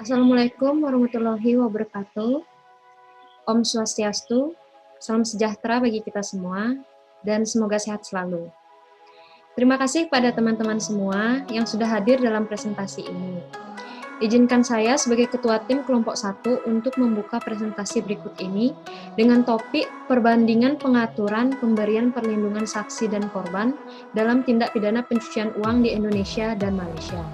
Assalamualaikum warahmatullahi wabarakatuh. Om Swastiastu, salam sejahtera bagi kita semua, dan semoga sehat selalu. Terima kasih pada teman-teman semua yang sudah hadir dalam presentasi ini. Izinkan saya sebagai Ketua Tim Kelompok 1 untuk membuka presentasi berikut ini dengan topik perbandingan pengaturan pemberian perlindungan saksi dan korban dalam tindak pidana pencucian uang di Indonesia dan Malaysia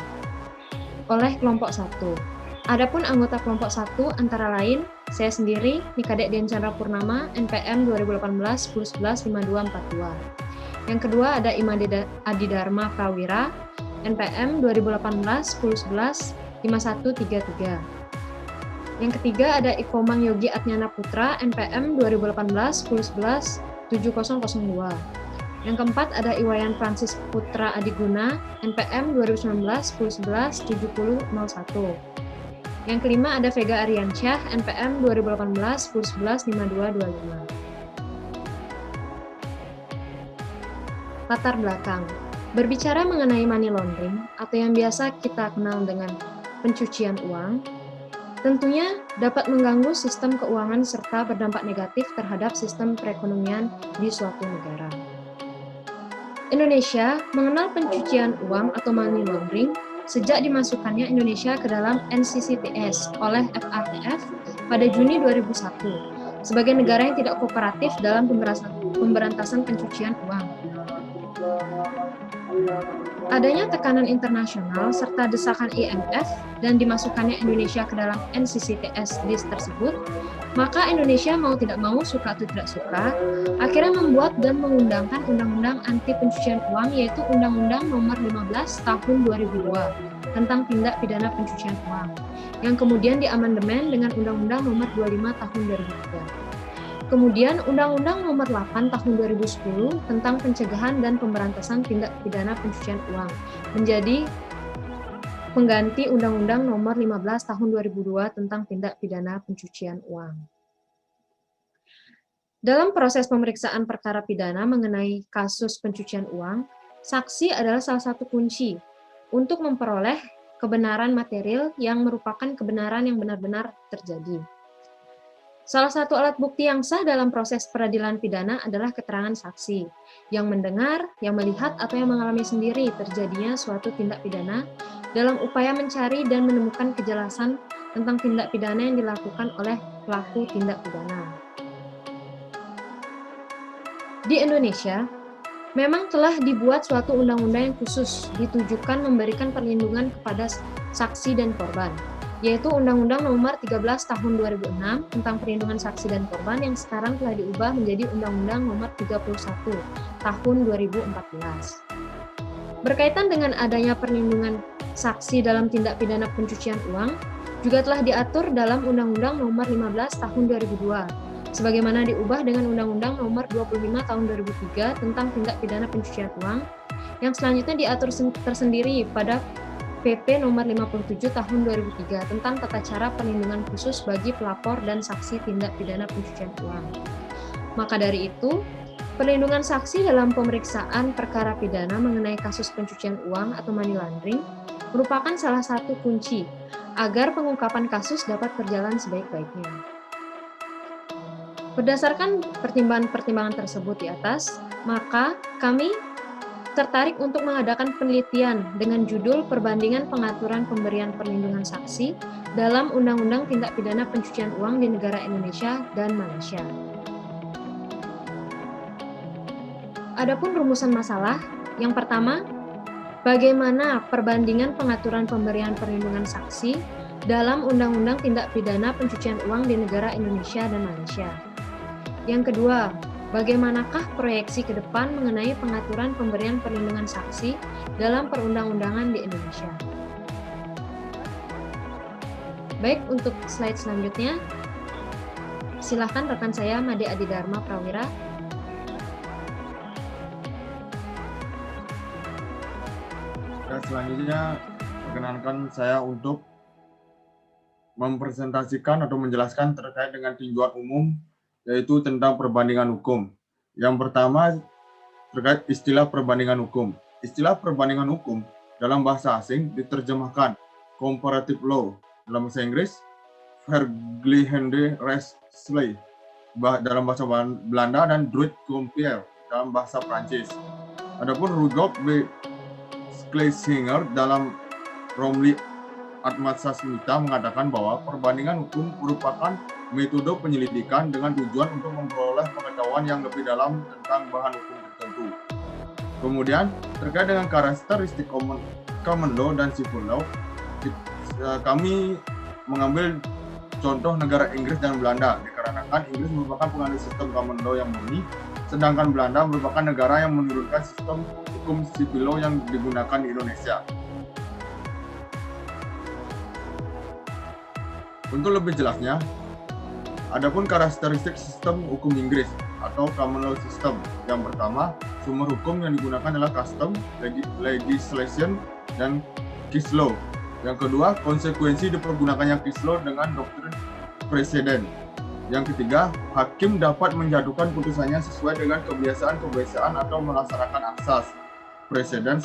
oleh Kelompok 1. Adapun anggota Kelompok 1 antara lain, saya sendiri, Nikadek Dian Chandra Purnama, NPM 2018 1011 5242. Yang kedua ada Imade Adi Dharma Prawira, NPM 2018 1011 5133. Yang ketiga ada Ikomang Yogi Atnyana Putra, NPM 2018 1011 7002. Yang keempat ada Iwayan Francis Putra Adiguna, NPM 2019 1011 7001. Yang kelima ada Vega Ariansyah, NPM 2018 1011 5225. Latar belakang. Berbicara mengenai money laundering atau yang biasa kita kenal dengan pencucian uang, tentunya dapat mengganggu sistem keuangan serta berdampak negatif terhadap sistem perekonomian di suatu negara. Indonesia mengenal pencucian uang atau money laundering sejak dimasukkannya Indonesia ke dalam NCCTS oleh FATF pada Juni 2001 sebagai negara yang tidak kooperatif dalam pemberantasan pencucian uang. Adanya tekanan internasional serta desakan IMF dan dimasukkannya Indonesia ke dalam NCCTS list tersebut, maka Indonesia mau tidak mau, suka atau tidak suka, akhirnya membuat dan mengundangkan Undang-Undang Anti Pencucian Uang, yaitu Undang-Undang Nomor 15 Tahun 2002 tentang Tindak Pidana Pencucian Uang, yang kemudian diamandemen dengan Undang-Undang Nomor 25 Tahun 2003. Kemudian Undang-Undang Nomor 8 Tahun 2010 tentang Pencegahan dan Pemberantasan Tindak Pidana Pencucian Uang menjadi pengganti Undang-Undang Nomor 15 Tahun 2002 tentang Tindak Pidana Pencucian Uang. Dalam proses pemeriksaan perkara pidana mengenai kasus pencucian uang, saksi adalah salah satu kunci untuk memperoleh kebenaran material yang merupakan kebenaran yang benar-benar terjadi. Salah satu alat bukti yang sah dalam proses peradilan pidana adalah keterangan saksi yang mendengar, yang melihat, atau yang mengalami sendiri terjadinya suatu tindak pidana dalam upaya mencari dan menemukan kejelasan tentang tindak pidana yang dilakukan oleh pelaku tindak pidana. Di Indonesia, memang telah dibuat suatu undang-undang yang khusus ditujukan memberikan perlindungan kepada saksi dan korban, yaitu Undang-Undang Nomor 13 Tahun 2006 tentang Perlindungan Saksi dan Korban yang sekarang telah diubah menjadi Undang-Undang Nomor 31 Tahun 2014. Berkaitan dengan adanya perlindungan saksi dalam tindak pidana pencucian uang, juga telah diatur dalam Undang-Undang Nomor 15 Tahun 2002, sebagaimana diubah dengan Undang-Undang Nomor 25 Tahun 2003 tentang Tindak Pidana Pencucian Uang, yang selanjutnya diatur tersendiri pada PP Nomor 57 Tahun 2003 tentang tata cara perlindungan khusus bagi pelapor dan saksi tindak pidana pencucian uang. Maka dari itu, perlindungan saksi dalam pemeriksaan perkara pidana mengenai kasus pencucian uang atau money laundering merupakan salah satu kunci agar pengungkapan kasus dapat berjalan sebaik-baiknya. Berdasarkan pertimbangan-pertimbangan tersebut di atas, maka kami tertarik untuk mengadakan penelitian dengan judul Perbandingan Pengaturan Pemberian Perlindungan Saksi dalam Undang-Undang Tindak Pidana Pencucian Uang di negara Indonesia dan Malaysia. Adapun rumusan masalah, yang pertama, bagaimana perbandingan pengaturan pemberian perlindungan saksi dalam Undang-Undang Tindak Pidana Pencucian Uang di negara Indonesia dan Malaysia. Yang kedua, bagaimanakah proyeksi ke depan mengenai pengaturan pemberian perlindungan saksi dalam perundang-undangan di Indonesia? Baik, untuk slide selanjutnya, silakan rekan saya Made Adi Dharma Prawira. Selanjutnya, perkenankan saya untuk mempresentasikan atau menjelaskan terkait dengan tinjauan umum, yaitu tentang perbandingan hukum. Yang pertama, terkait istilah perbandingan hukum. Istilah perbandingan hukum dalam bahasa asing diterjemahkan comparative law dalam bahasa Inggris, Vergelijkende Rechtsle dalam bahasa Belanda, dan Droit comparé dalam bahasa Prancis. Adapun Rudolf B. Schlesinger dalam Romilly Atmacasmita mengatakan bahwa perbandingan hukum merupakan metode penyelidikan dengan tujuan untuk memperoleh pengetahuan yang lebih dalam tentang bahan hukum tertentu. Kemudian, terkait dengan karakteristik common law dan civil law, kami mengambil contoh negara Inggris dan Belanda, dikarenakan Inggris merupakan penganut sistem common law yang murni, sedangkan Belanda merupakan negara yang menurunkan sistem hukum civil law yang digunakan di Indonesia. Untuk lebih jelasnya, adapun karakteristik sistem hukum Inggris atau common law system. Yang pertama, sumber hukum yang digunakan adalah custom, legislation, dan case law. Yang kedua, konsekuensi dipergunakannya case law dengan doktrin presiden. Yang ketiga, hakim dapat menjatuhkan putusannya sesuai dengan kebiasaan atau melaksanakan asas presiden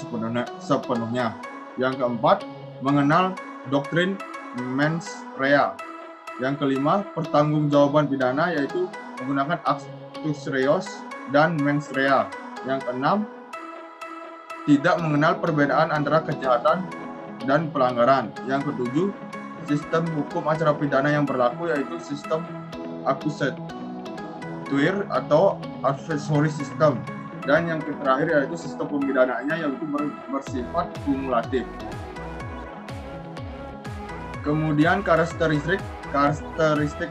sepenuhnya. Yang keempat, mengenal doktrin mens rea. Yang kelima, pertanggungjawaban pidana, yaitu menggunakan actus reus dan mens rea. Yang keenam, tidak mengenal perbedaan antara kejahatan dan pelanggaran. Yang ketujuh, sistem hukum acara pidana yang berlaku yaitu sistem accusatoire atau adversary system. Dan yang terakhir yaitu sistem pemidanaannya yaitu bersifat kumulatif. Kemudian karakteristik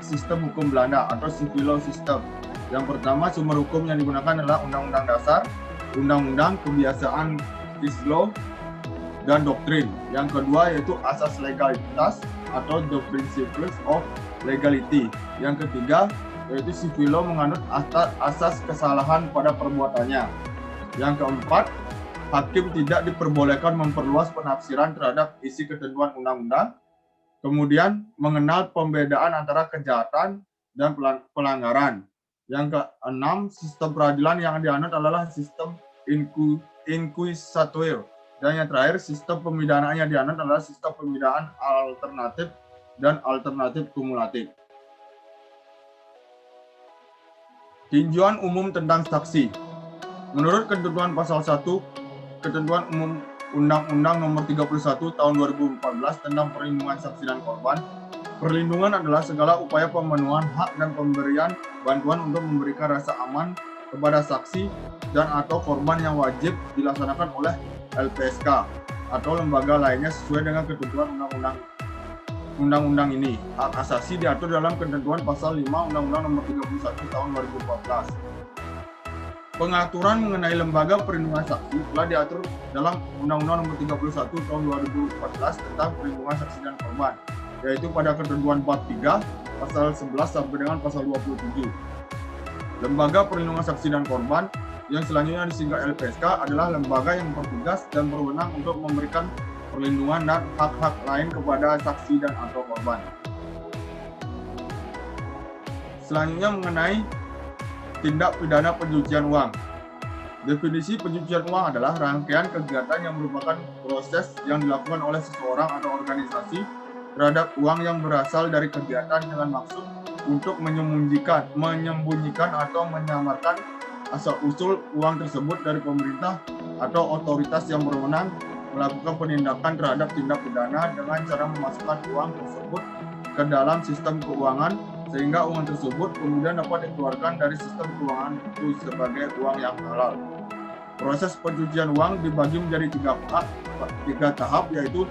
sistem hukum Belanda atau civil law system. Yang pertama, sumber hukum yang digunakan adalah Undang-Undang Dasar, Undang-Undang Kebiasaan case law, dan doktrin. Yang kedua yaitu asas legalitas atau the principles of legality. Yang ketiga yaitu civil law menganut asas kesalahan pada perbuatannya. Yang keempat, hakim tidak diperbolehkan memperluas penafsiran terhadap isi ketentuan undang-undang. Kemudian mengenal pembedaan antara kejahatan dan pelanggaran. Yang keenam, sistem peradilan yang dianut adalah sistem inquisitorial. Dan yang terakhir, sistem pemidanaan yang dianut adalah sistem pemidanaan alternatif dan alternatif kumulatif. Tinjauan umum tentang saksi. Menurut ketentuan pasal 1, ketentuan umum Undang-Undang Nomor 31 Tahun 2014 tentang perlindungan saksi dan korban, perlindungan adalah segala upaya pemenuhan hak dan pemberian bantuan untuk memberikan rasa aman kepada saksi dan atau korban yang wajib dilaksanakan oleh LPSK atau lembaga lainnya sesuai dengan ketentuan undang-undang ini. Hak asasi diatur dalam ketentuan pasal 5 Undang-Undang Nomor 31 Tahun 2014. Pengaturan mengenai lembaga perlindungan saksi telah diatur dalam Undang-Undang Nomor 31 Tahun 2014 tentang perlindungan saksi dan korban, yaitu pada ketentuan bab 3 pasal 11 sampai dengan pasal 27. Lembaga perlindungan saksi dan korban yang selanjutnya disingkat LPSK adalah lembaga yang bertugas dan berwenang untuk memberikan perlindungan dan hak-hak lain kepada saksi dan atau korban. Selanjutnya mengenai tindak pidana pencucian uang. Definisi pencucian uang adalah rangkaian kegiatan yang merupakan proses yang dilakukan oleh seseorang atau organisasi terhadap uang yang berasal dari kegiatan dengan maksud untuk menyembunyikan atau menyamarkan asal-usul uang tersebut dari pemerintah atau otoritas yang berwenang melakukan penindakan terhadap tindak pidana dengan cara memasukkan uang tersebut ke dalam sistem keuangan sehingga uang tersebut kemudian dapat dikeluarkan dari sistem keuangan itu sebagai uang yang halal. Proses pencucian uang dibagi menjadi tiga tahap yaitu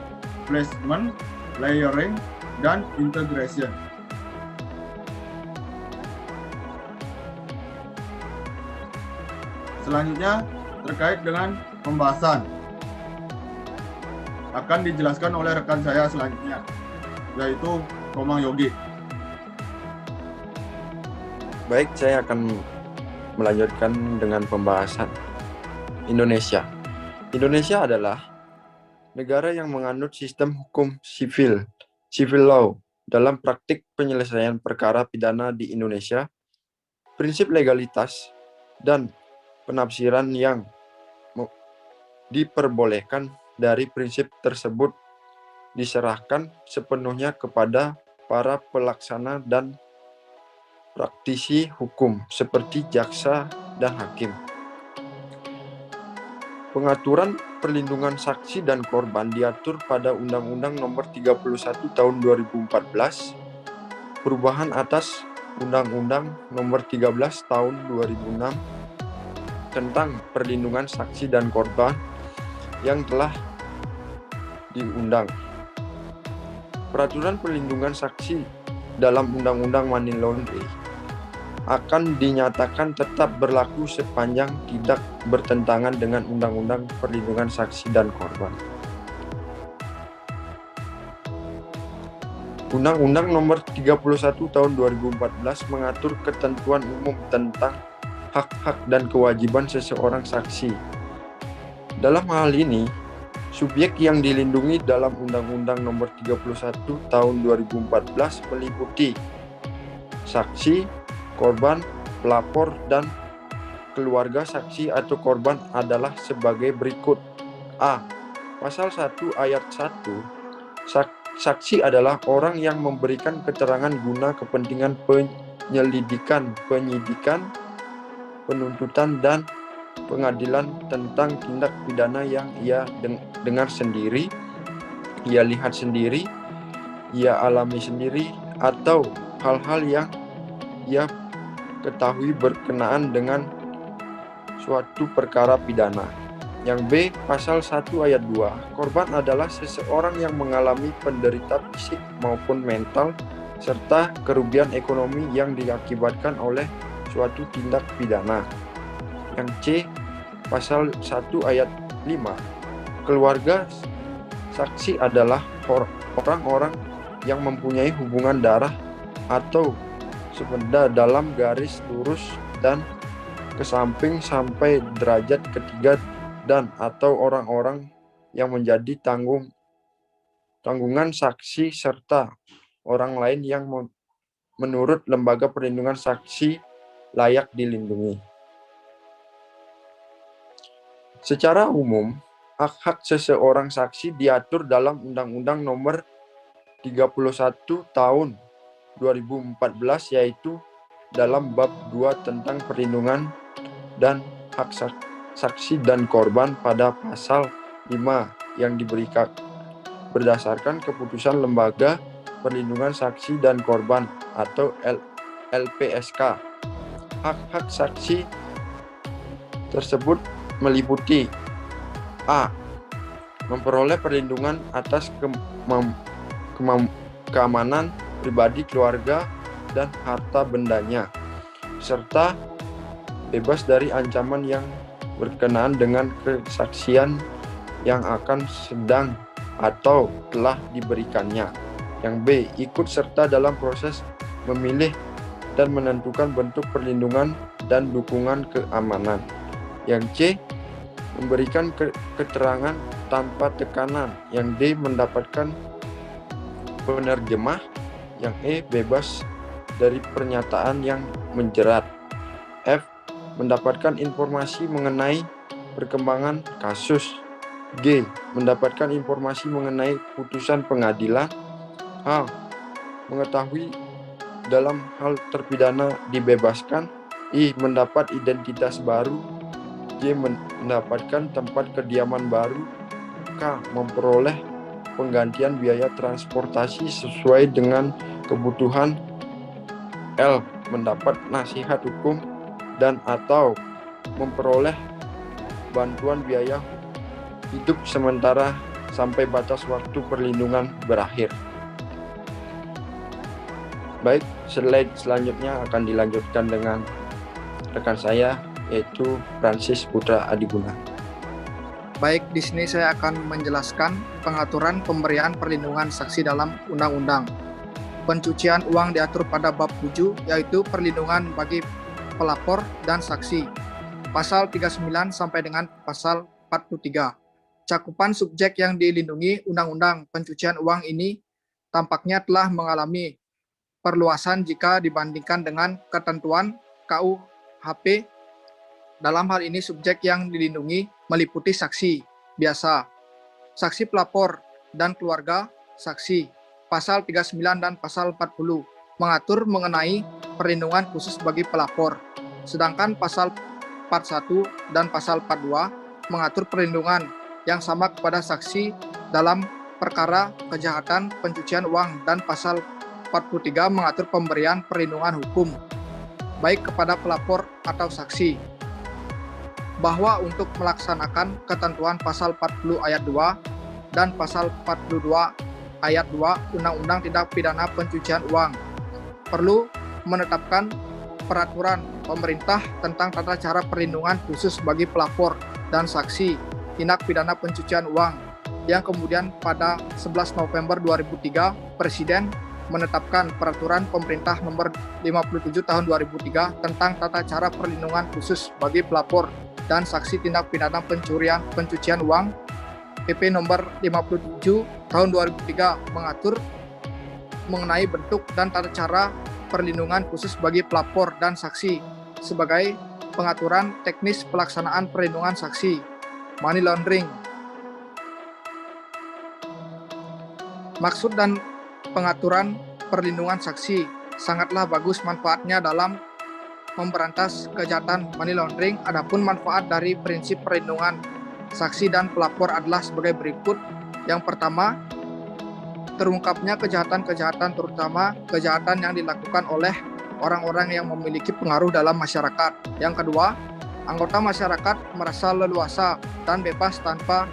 placement, layering, dan integration. Selanjutnya terkait dengan pembahasan akan dijelaskan oleh rekan saya selanjutnya, yaitu Komang Yogi. Baik, saya akan melanjutkan dengan pembahasan Indonesia. Indonesia adalah negara yang menganut sistem hukum civil law. Dalam praktik penyelesaian perkara pidana di Indonesia, prinsip legalitas dan penafsiran yang diperbolehkan dari prinsip tersebut diserahkan sepenuhnya kepada para pelaksana dan praktisi hukum seperti jaksa dan hakim. Pengaturan perlindungan saksi dan korban diatur pada Undang-Undang Nomor 31 Tahun 2014, perubahan atas Undang-Undang Nomor 13 Tahun 2006 tentang perlindungan saksi dan korban yang telah diundang. Peraturan perlindungan saksi dalam Undang-Undang Money Laundry akan dinyatakan tetap berlaku sepanjang tidak bertentangan dengan Undang-Undang Perlindungan Saksi dan Korban. Undang-Undang Nomor 31 Tahun 2014 mengatur ketentuan umum tentang hak-hak dan kewajiban seseorang saksi. Dalam hal ini, subjek yang dilindungi dalam Undang-Undang Nomor 31 Tahun 2014 meliputi saksi, korban, pelapor, dan keluarga saksi atau korban adalah sebagai berikut. A. Pasal 1 ayat 1. Saksi adalah orang yang memberikan keterangan guna kepentingan penyelidikan, penyidikan, penuntutan, dan pengadilan tentang tindak pidana yang ia dengar sendiri, ia lihat sendiri, ia alami sendiri, atau hal-hal yang ia ketahui berkenaan dengan suatu perkara pidana. Yang B, pasal 1 ayat 2. Korban adalah seseorang yang mengalami penderita fisik maupun mental serta kerugian ekonomi yang diakibatkan oleh suatu tindak pidana. Yang C, pasal 1 ayat 5. Keluarga saksi adalah orang-orang yang mempunyai hubungan darah atau sepeda dalam garis lurus dan ke samping sampai derajat ketiga dan atau orang-orang yang menjadi tanggungan saksi serta orang lain yang menurut Lembaga Perlindungan Saksi layak dilindungi. Secara umum, hak-hak seseorang saksi diatur dalam Undang-Undang Nomor 31 Tahun 2014 yaitu dalam bab 2 tentang perlindungan dan hak saksi dan korban pada pasal 5 yang diberikan berdasarkan keputusan Lembaga Perlindungan Saksi dan Korban atau LPSK. Hak-hak saksi tersebut meliputi A. Memperoleh perlindungan atas keamanan pribadi keluarga dan harta bendanya, serta bebas dari ancaman yang berkenaan dengan kesaksian yang akan sedang atau telah diberikannya. Yang B. Ikut serta dalam proses memilih dan menentukan bentuk perlindungan dan dukungan keamanan. Yang C. Memberikan keterangan tanpa tekanan. Yang D. Mendapatkan penerjemah. Yang E. Bebas dari pernyataan yang menjerat. F. Mendapatkan informasi mengenai perkembangan kasus. G. Mendapatkan informasi mengenai putusan pengadilan. H. Mengetahui dalam hal terpidana dibebaskan. I. Mendapat identitas baru. J. Mendapatkan tempat kediaman baru. K. Memperoleh penggantian biaya transportasi sesuai dengan kebutuhan. L. Mendapat nasihat hukum dan atau memperoleh bantuan biaya hidup sementara sampai batas waktu perlindungan berakhir. Baik, slide selanjutnya akan dilanjutkan dengan rekan saya yaitu Francis Putra Adiguna. Baik, di sini saya akan menjelaskan pengaturan pemberian perlindungan saksi dalam undang-undang. Pencucian uang diatur pada bab 7 yaitu perlindungan bagi pelapor dan saksi. Pasal 39 sampai dengan pasal 43. Cakupan subjek yang dilindungi undang-undang pencucian uang ini tampaknya telah mengalami perluasan jika dibandingkan dengan ketentuan KUHP. Dalam hal ini subjek yang dilindungi meliputi saksi biasa, saksi pelapor dan keluarga, saksi. Pasal 39 dan pasal 40 mengatur mengenai perlindungan khusus bagi pelapor. Sedangkan pasal 41 dan pasal 42 mengatur perlindungan yang sama kepada saksi dalam perkara kejahatan pencucian uang, dan pasal 43 mengatur pemberian perlindungan hukum baik kepada pelapor atau saksi. Bahwa untuk melaksanakan ketentuan pasal 40 ayat 2 dan pasal 42 ayat 2 Undang-Undang Tindak Pidana Pencucian Uang, perlu menetapkan peraturan pemerintah tentang tata cara perlindungan khusus bagi pelapor dan saksi tindak pidana pencucian uang, yang kemudian pada 11 November 2003 Presiden menetapkan peraturan pemerintah nomor 57 tahun 2003 tentang tata cara perlindungan khusus bagi pelapor dan saksi tindak pidana pencucian uang, PP nomor 57 tahun 2003, mengatur mengenai bentuk dan tata cara perlindungan khusus bagi pelapor dan saksi sebagai pengaturan teknis pelaksanaan perlindungan saksi, money laundering. Maksud dan pengaturan perlindungan saksi sangatlah bagus manfaatnya dalam memberantas kejahatan money laundering. Adapun manfaat dari prinsip perlindungan saksi dan pelapor adalah sebagai berikut. Yang pertama, terungkapnya kejahatan-kejahatan, terutama kejahatan yang dilakukan oleh orang-orang yang memiliki pengaruh dalam masyarakat. Yang kedua, anggota masyarakat merasa leluasa dan bebas tanpa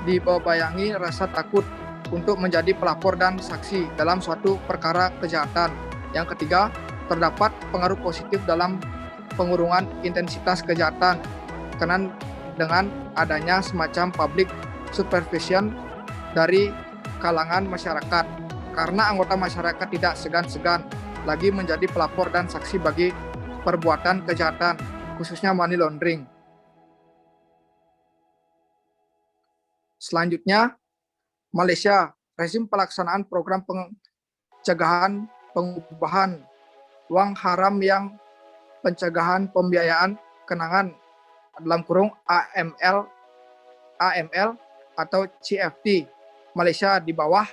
dibayangi rasa takut untuk menjadi pelapor dan saksi dalam suatu perkara kejahatan. Yang ketiga, terdapat pengaruh positif dalam pengurungan intensitas kejahatan karena dengan adanya semacam public supervision dari kalangan masyarakat, karena anggota masyarakat tidak segan-segan lagi menjadi pelapor dan saksi bagi perbuatan kejahatan, khususnya money laundering. Selanjutnya, Malaysia, rezim pelaksanaan program pencegahan pengubahan uang haram yang pencegahan pembiayaan kenangan dalam kurung AML atau CFT Malaysia di bawah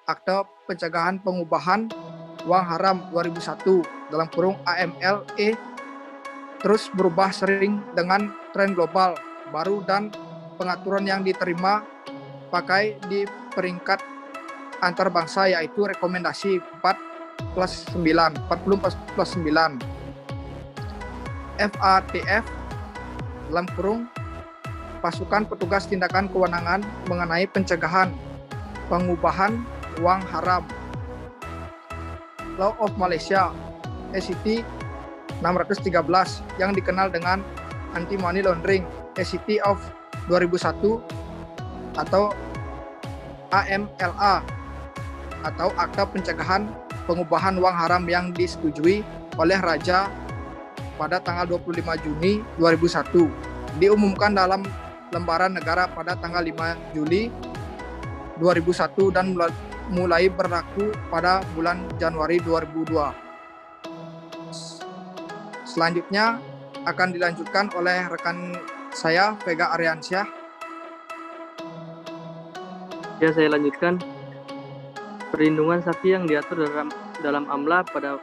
Akte Pencegahan Pengubahan Uang Haram 2001 dalam kurung AMLE terus berubah sering dengan tren global baru dan pengaturan yang diterima pakai di peringkat antarbangsa, yaitu rekomendasi 40+9 FATF dalam kurung pasukan petugas tindakan kewenangan mengenai pencegahan pengubahan uang haram. Law of Malaysia ACT 613 yang dikenal dengan Anti Money Laundering ACT of 2001 atau AMLA atau Akta Pencegahan Pengubahan Uang Haram yang disetujui oleh Raja pada tanggal 25 Juni 2001, diumumkan dalam lembaran negara pada tanggal 5 Juli 2001 dan mulai berlaku pada bulan Januari 2002. Selanjutnya akan dilanjutkan oleh rekan saya, Vega Ariansyah. Ya, saya lanjutkan. Perlindungan saksi yang diatur dalam AMLA pada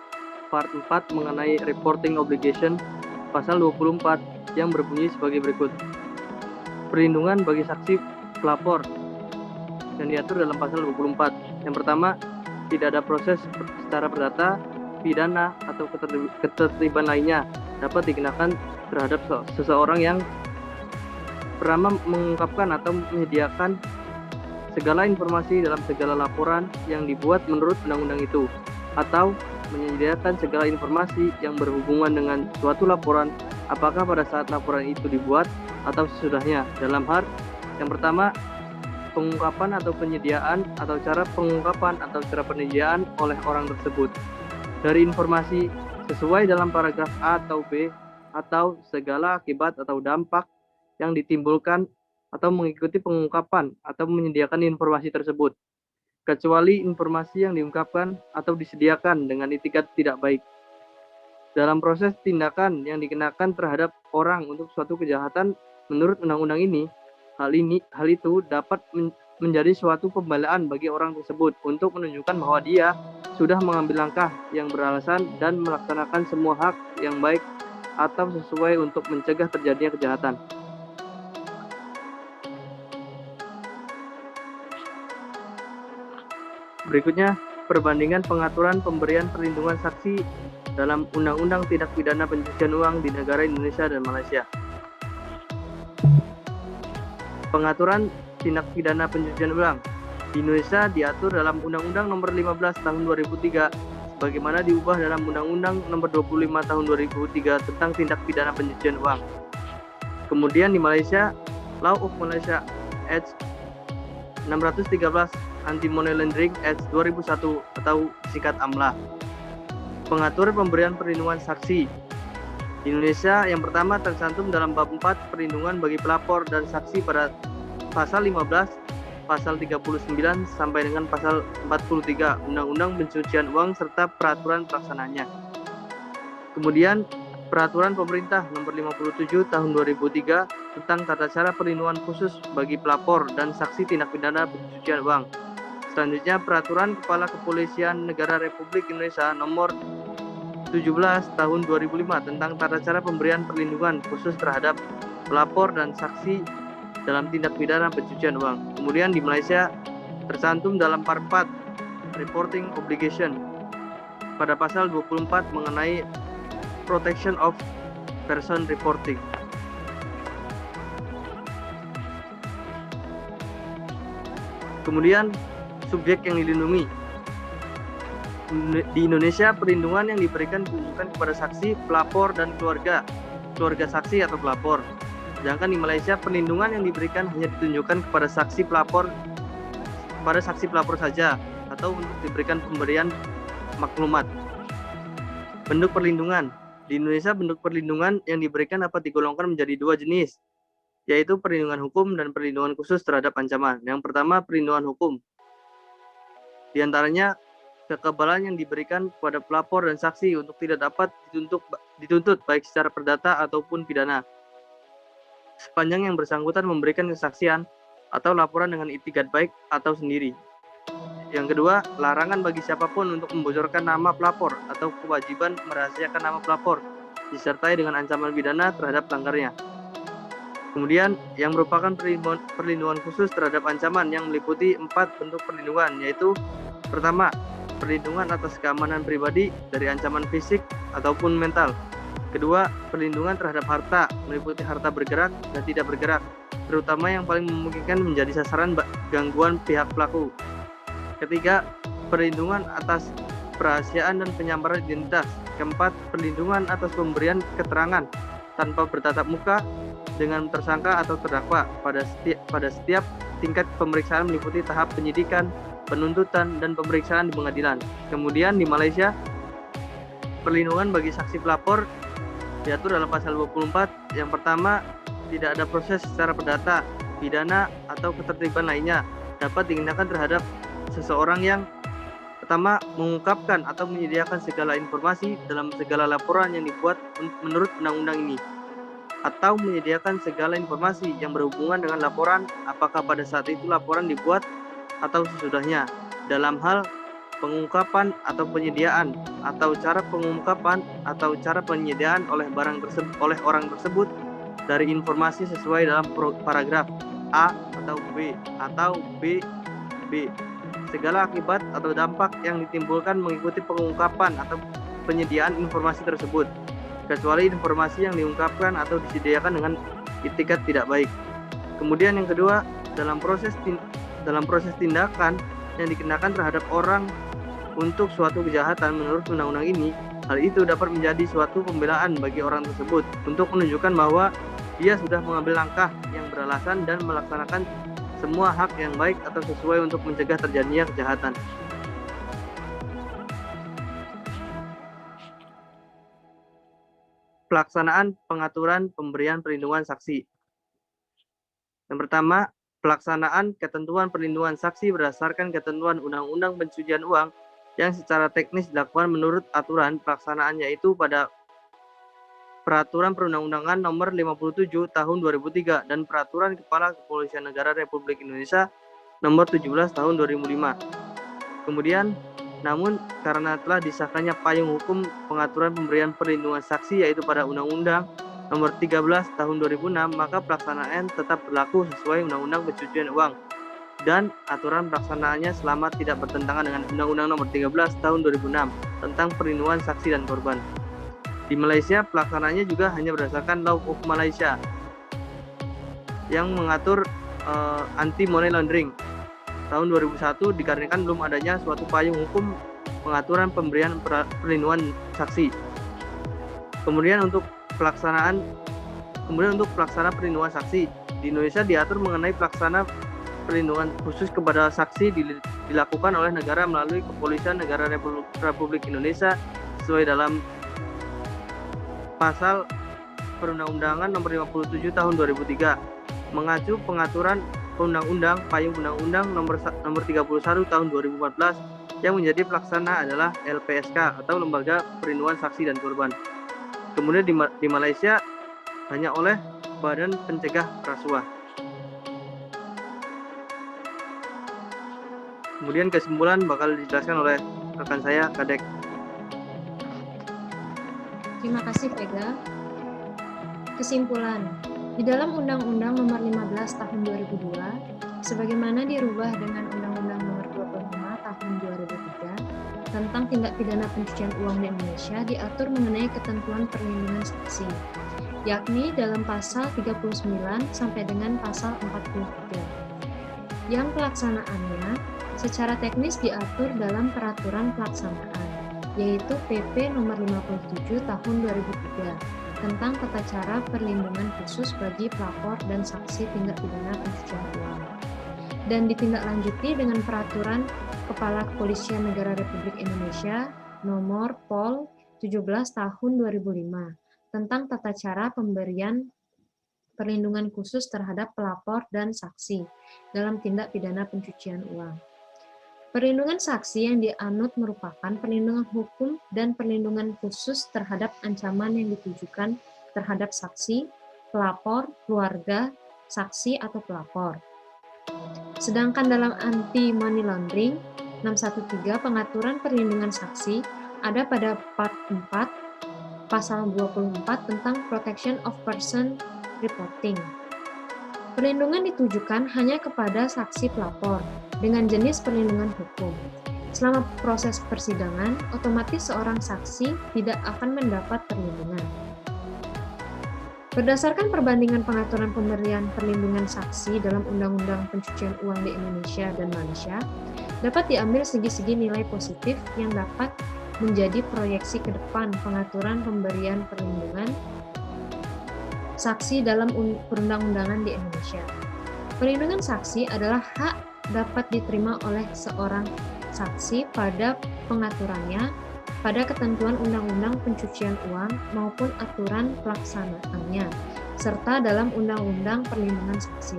part 4 mengenai reporting obligation pasal 24 yang berbunyi sebagai berikut. Perlindungan bagi saksi pelapor yang diatur dalam pasal 24. Yang pertama, tidak ada proses secara perdata, pidana atau ketertiban lainnya dapat dikenakan terhadap seseorang yang pertama mengungkapkan atau menyediakan segala informasi dalam segala laporan yang dibuat menurut undang-undang itu, atau menyediakan segala informasi yang berhubungan dengan suatu laporan, apakah pada saat laporan itu dibuat atau sesudahnya. Dalam hal yang pertama, pengungkapan atau penyediaan atau cara pengungkapan atau cara penyediaan oleh orang tersebut dari informasi sesuai dalam paragraf A atau B, atau segala akibat atau dampak yang ditimbulkan atau mengikuti pengungkapan atau menyediakan informasi tersebut, kecuali informasi yang diungkapkan atau disediakan dengan itikat tidak baik. Dalam proses tindakan yang dikenakan terhadap orang untuk suatu kejahatan menurut undang-undang ini, hal itu dapat menjadi suatu pembelaan bagi orang tersebut untuk menunjukkan bahwa dia sudah mengambil langkah yang beralasan dan melaksanakan semua hak yang baik atau sesuai untuk mencegah terjadinya kejahatan. Berikutnya, perbandingan pengaturan pemberian perlindungan saksi dalam Undang-Undang Tindak Pidana Pencucian Uang di negara Indonesia dan Malaysia. Pengaturan tindak pidana pencucian uang di Indonesia diatur dalam Undang-Undang Nomor 15 Tahun 2003 sebagaimana diubah dalam Undang-Undang Nomor 25 Tahun 2003 tentang tindak pidana pencucian uang. Kemudian di Malaysia, Law of Malaysia Act 613 Anti-Money Laundering Act 2001 atau disingkat AMLA. Pengaturan pemberian perlindungan saksi di Indonesia yang pertama tercantum dalam bab 4 perlindungan bagi pelapor dan saksi pada pasal 15, pasal 39 sampai dengan pasal 43 Undang-Undang Pencucian Uang serta peraturan pelaksanaannya. Kemudian Peraturan Pemerintah Nomor 57 Tahun 2003 tentang tata cara perlindungan khusus bagi pelapor dan saksi tindak pidana pencucian uang. Selanjutnya Peraturan Kepala Kepolisian Negara Republik Indonesia Nomor 17 Tahun 2005 tentang tata cara pemberian perlindungan khusus terhadap pelapor dan saksi dalam tindak pidana pencucian uang. Kemudian di Malaysia tercantum dalam Part 4 Reporting Obligation pada pasal 24 mengenai Protection of Person Reporting. Kemudian subjek yang dilindungi. Di Indonesia, perlindungan yang diberikan ditujukan kepada saksi, pelapor, dan keluarga saksi atau pelapor. Sedangkan di Malaysia, perlindungan yang diberikan hanya ditunjukkan kepada saksi pelapor saja, atau untuk diberikan pemberian maklumat. Bentuk perlindungan. Di Indonesia, bentuk perlindungan yang diberikan dapat digolongkan menjadi dua jenis, yaitu perlindungan hukum dan perlindungan khusus terhadap ancaman. Yang pertama, perlindungan hukum. Di antaranya, kekebalan yang diberikan kepada pelapor dan saksi untuk tidak dapat dituntut baik secara perdata ataupun pidana, sepanjang yang bersangkutan memberikan kesaksian atau laporan dengan itikat baik atau sendiri. Yang kedua, larangan bagi siapapun untuk membocorkan nama pelapor atau kewajiban merahasiakan nama pelapor, disertai dengan ancaman pidana terhadap pelanggarnya. Kemudian, yang merupakan perlindungan khusus terhadap ancaman yang meliputi 4 bentuk perlindungan, yaitu pertama, perlindungan atas keamanan pribadi dari ancaman fisik ataupun mental. Kedua, perlindungan terhadap harta, meliputi harta bergerak dan tidak bergerak, terutama yang paling memungkinkan menjadi sasaran gangguan pihak pelaku. Ketiga, perlindungan atas kerahasiaan dan penyamaran identitas. Keempat, perlindungan atas pemberian keterangan tanpa bertatap muka dengan tersangka atau terdakwa pada setiap tingkat pemeriksaan meliputi tahap penyidikan, penuntutan, dan pemeriksaan di pengadilan. Kemudian di Malaysia, perlindungan bagi saksi pelapor diatur dalam pasal 24. Yang pertama, tidak ada proses secara perdata, pidana, atau ketertiban lainnya dapat dikenakan terhadap seseorang yang pertama, mengungkapkan atau menyediakan segala informasi dalam segala laporan yang dibuat menurut undang-undang ini, atau menyediakan segala informasi yang berhubungan dengan laporan, apakah pada saat itu laporan dibuat atau sesudahnya, dalam hal pengungkapan atau penyediaan, atau cara pengungkapan atau cara penyediaan oleh orang tersebut dari informasi sesuai dalam paragraf A atau B atau B. Segala akibat atau dampak yang ditimbulkan mengikuti pengungkapan atau penyediaan informasi tersebut, kecuali informasi yang diungkapkan atau disediakan dengan itikat tidak baik. Kemudian yang kedua, dalam proses tindakan yang dikenakan terhadap orang untuk suatu kejahatan menurut undang-undang ini, hal itu dapat menjadi suatu pembelaan bagi orang tersebut untuk menunjukkan bahwa dia sudah mengambil langkah yang beralasan dan melaksanakan semua hak yang baik atau sesuai untuk mencegah terjadinya kejahatan. Pelaksanaan pengaturan pemberian perlindungan saksi. Yang pertama, pelaksanaan ketentuan perlindungan saksi berdasarkan ketentuan Undang-Undang Pencucian Uang yang secara teknis dilakukan menurut aturan pelaksanaan, yaitu pada Peraturan Perundang-undangan Nomor 57 Tahun 2003 dan Peraturan Kepala Kepolisian Negara Republik Indonesia Nomor 17 Tahun 2005. Kemudian, namun karena telah disahkannya payung hukum pengaturan pemberian perlindungan saksi yaitu pada Undang-Undang Nomor 13 Tahun 2006, maka pelaksanaan tetap berlaku sesuai Undang-Undang Pencucian Uang dan aturan pelaksanaannya selama tidak bertentangan dengan Undang-Undang Nomor 13 Tahun 2006 tentang perlindungan saksi dan korban. Di Malaysia, pelaksanaannya juga hanya berdasarkan Law of Malaysia yang mengatur anti money laundering tahun 2001 dikarenakan belum adanya suatu payung hukum pengaturan pemberian perlindungan saksi. Kemudian untuk pelaksanaan perlindungan saksi di Indonesia diatur mengenai pelaksana perlindungan khusus kepada saksi dilakukan oleh negara melalui Kepolisian Negara Republik Indonesia sesuai dalam Pasal Perundang-undangan Nomor 57 Tahun 2003, mengacu pengaturan Undang-Undang Payung Undang-Undang Nomor 31 Tahun 2014 yang menjadi pelaksana adalah LPSK atau Lembaga Perlindungan Saksi dan Korban. Kemudian di Malaysia hanya oleh Badan Pencegah Rasuah. Kemudian kesimpulan bakal dijelaskan oleh rekan saya, Kadek. Terima kasih, Vega. Kesimpulan, di dalam Undang-Undang Nomor 15 Tahun 2002, sebagaimana dirubah dengan Undang-Undang Nomor 25 Tahun 2003 tentang tindak pidana pencucian uang di Indonesia diatur mengenai ketentuan perlindungan saksi, yakni dalam pasal 39 sampai dengan pasal 43. Yang pelaksanaannya secara teknis diatur dalam peraturan pelaksanaan, yaitu PP Nomor 57 Tahun 2003 tentang tata cara perlindungan khusus bagi pelapor dan saksi tindak pidana pencucian uang, dan ditindaklanjuti dengan Peraturan Kepala Kepolisian Negara Republik Indonesia Nomor Pol 17 Tahun 2005 tentang tata cara pemberian perlindungan khusus terhadap pelapor dan saksi dalam tindak pidana pencucian uang. Perlindungan saksi yang dianut merupakan perlindungan hukum dan perlindungan khusus terhadap ancaman yang ditujukan terhadap saksi, pelapor, keluarga, saksi atau pelapor. Sedangkan dalam anti money laundering 613 pengaturan perlindungan saksi ada pada part 4 pasal 24 tentang protection of person reporting. Perlindungan ditujukan hanya kepada saksi pelapor dengan jenis perlindungan hukum. Selama proses persidangan, otomatis seorang saksi tidak akan mendapat perlindungan. Berdasarkan perbandingan pengaturan pemberian perlindungan saksi dalam Undang-Undang Pencucian Uang di Indonesia dan Malaysia, dapat diambil segi-segi nilai positif yang dapat menjadi proyeksi ke depan pengaturan pemberian perlindungan saksi dalam perundang-undangan di Indonesia. Perlindungan saksi adalah hak dapat diterima oleh seorang saksi pada pengaturannya pada ketentuan Undang-Undang Pencucian Uang maupun aturan pelaksanaannya, serta dalam Undang-Undang Perlindungan Saksi.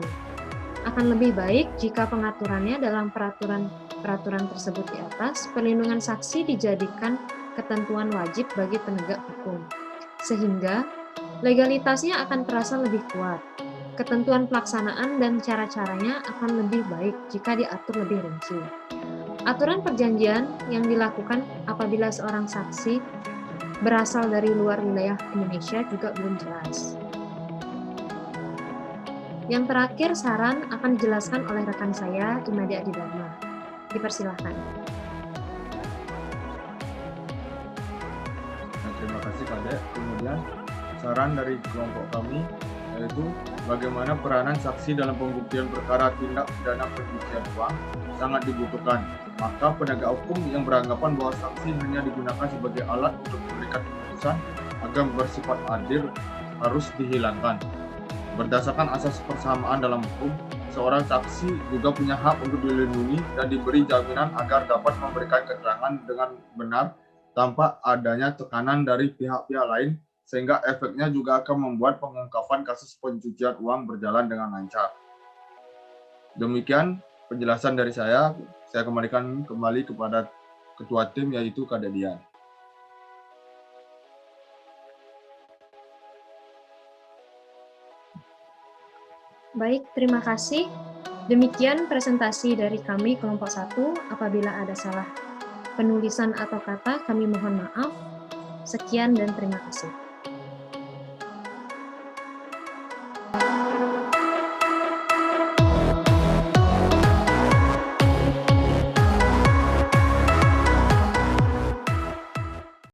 Akan lebih baik jika pengaturannya dalam peraturan tersebut di atas, perlindungan saksi dijadikan ketentuan wajib bagi penegak hukum, sehingga legalitasnya akan terasa lebih kuat. Ketentuan pelaksanaan dan cara-caranya akan lebih baik jika diatur lebih rinci. Aturan perjanjian yang dilakukan apabila seorang saksi berasal dari luar wilayah Indonesia juga belum jelas. Yang terakhir, saran akan dijelaskan oleh rekan saya, Imade Adidharma. Dipersilahkan. Terima kasih, Kadek. Kemudian, saran dari kelompok kami yaitu bagaimana peranan saksi dalam pembuktian perkara tindak pidana pencucian uang sangat dibutuhkan. Maka penegak hukum yang beranggapan bahwa saksi hanya digunakan sebagai alat untuk memberikan keputusan agar bersifat adil harus dihilangkan. Berdasarkan asas persamaan dalam hukum, seorang saksi juga punya hak untuk dilindungi dan diberi jaminan agar dapat memberikan keterangan dengan benar tanpa adanya tekanan dari pihak-pihak lain, sehingga efeknya juga akan membuat pengungkapan kasus pencucian uang berjalan dengan lancar. Demikian penjelasan dari saya kembalikan kembali kepada ketua tim yaitu Kadek Dian. Baik, terima kasih. Demikian presentasi dari kami kelompok 1. Apabila ada salah penulisan atau kata, kami mohon maaf. Sekian dan terima kasih.